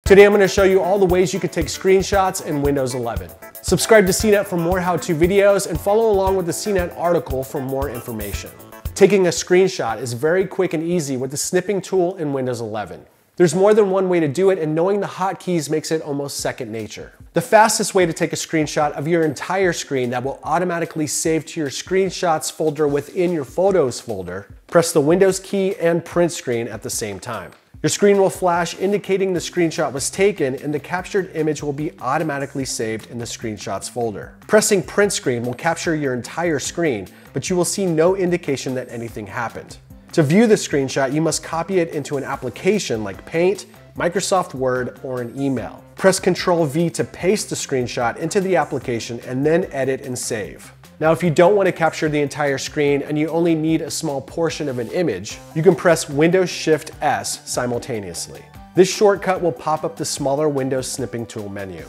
Today I'm going to show you all the ways you can take screenshots in Windows 11. Subscribe to CNET for more how-to videos and follow along with the CNET article for more information. Taking a screenshot is very quick and easy with the Snipping Tool in Windows 11. There's more than one way to do it, and knowing the hotkeys makes it almost second nature. The fastest way to take a screenshot of your entire screen that will automatically save to your screenshots folder within your Photos folder, press the Windows key and print screen at the same time. Your screen will flash indicating the screenshot was taken, and the captured image will be automatically saved in the Screenshots folder. Pressing print screen will capture your entire screen, but you will see no indication that anything happened. To view the screenshot, you must copy it into an application like Paint, Microsoft Word, or an email. Press Ctrl V to paste the screenshot into the application and then edit and save. Now, if you don't want to capture the entire screen and you only need a small portion of an image, you can press Windows-Shift-S simultaneously. This shortcut will pop up the smaller Windows Snipping Tool menu.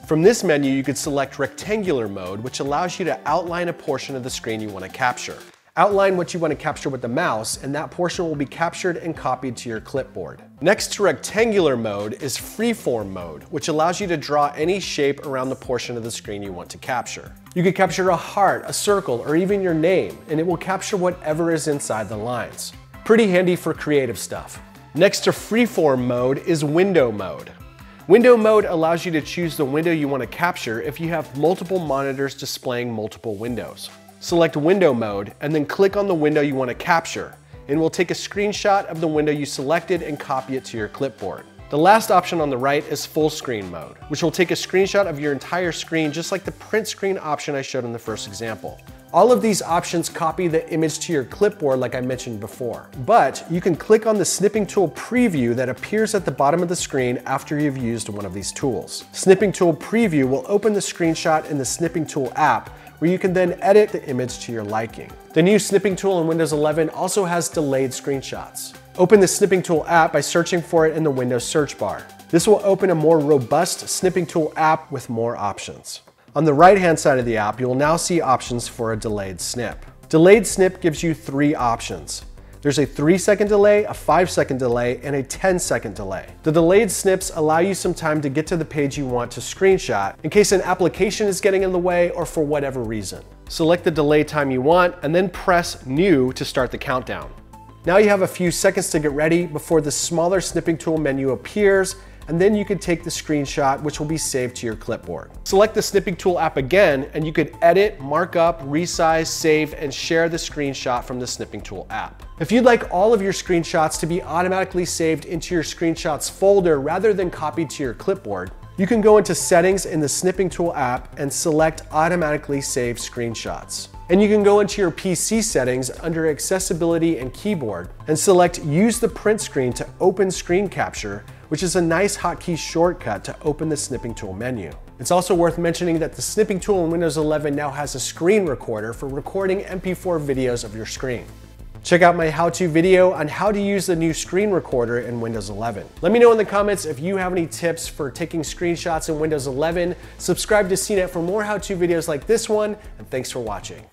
From this menu, you could select Rectangular Mode, which allows you to outline a portion of the screen you want to capture. Outline what you want to capture with the mouse, and that portion will be captured and copied to your clipboard. Next to Rectangular Mode is Freeform Mode, which allows you to draw any shape around the portion of the screen you want to capture. You could capture a heart, a circle, or even your name, and it will capture whatever is inside the lines. Pretty handy for creative stuff. Next to Freeform Mode is Window Mode. Window Mode allows you to choose the window you want to capture if you have multiple monitors displaying multiple windows. Select Window Mode and then click on the window you want to capture, and we'll take a screenshot of the window you selected and copy it to your clipboard. The last option on the right is Fullscreen Mode, which will take a screenshot of your entire screen just like the print screen option I showed in the first example. All of these options copy the image to your clipboard like I mentioned before, but you can click on the Snipping Tool preview that appears at the bottom of the screen after you've used one of these tools. Snipping Tool preview will open the screenshot in the Snipping Tool app, where you can then edit the image to your liking. The new Snipping Tool in Windows 11 also has delayed screenshots. Open the Snipping Tool app by searching for it in the Windows search bar. This will open a more robust Snipping Tool app with more options. On the right-hand side of the app, you will now see options for a delayed snip. Delayed snip gives you 3 options. There's a 3-second delay, a 5-second delay, and a 10-second delay. The delayed snips allow you some time to get to the page you want to screenshot in case an application is getting in the way or for whatever reason. Select the delay time you want and then press New to start the countdown. Now you have a few seconds to get ready before the smaller Snipping Tool menu appears, and then you can take the screenshot, which will be saved to your clipboard. Select the Snipping Tool app again, and you could edit, mark up, resize, save, and share the screenshot from the Snipping Tool app. If you'd like all of your screenshots to be automatically saved into your Screenshots folder rather than copied to your clipboard, you can go into Settings in the Snipping Tool app and select Automatically Save Screenshots. And you can go into your PC settings under Accessibility and Keyboard and select Use the print screen to open screen capture, which is a nice hotkey shortcut to open the Snipping Tool menu. It's also worth mentioning that the Snipping Tool in Windows 11 now has a screen recorder for recording MP4 videos of your screen. Check out my how-to video on how to use the new screen recorder in Windows 11. Let me know in the comments if you have any tips for taking screenshots in Windows 11. Subscribe to CNET for more how-to videos like this one, and thanks for watching.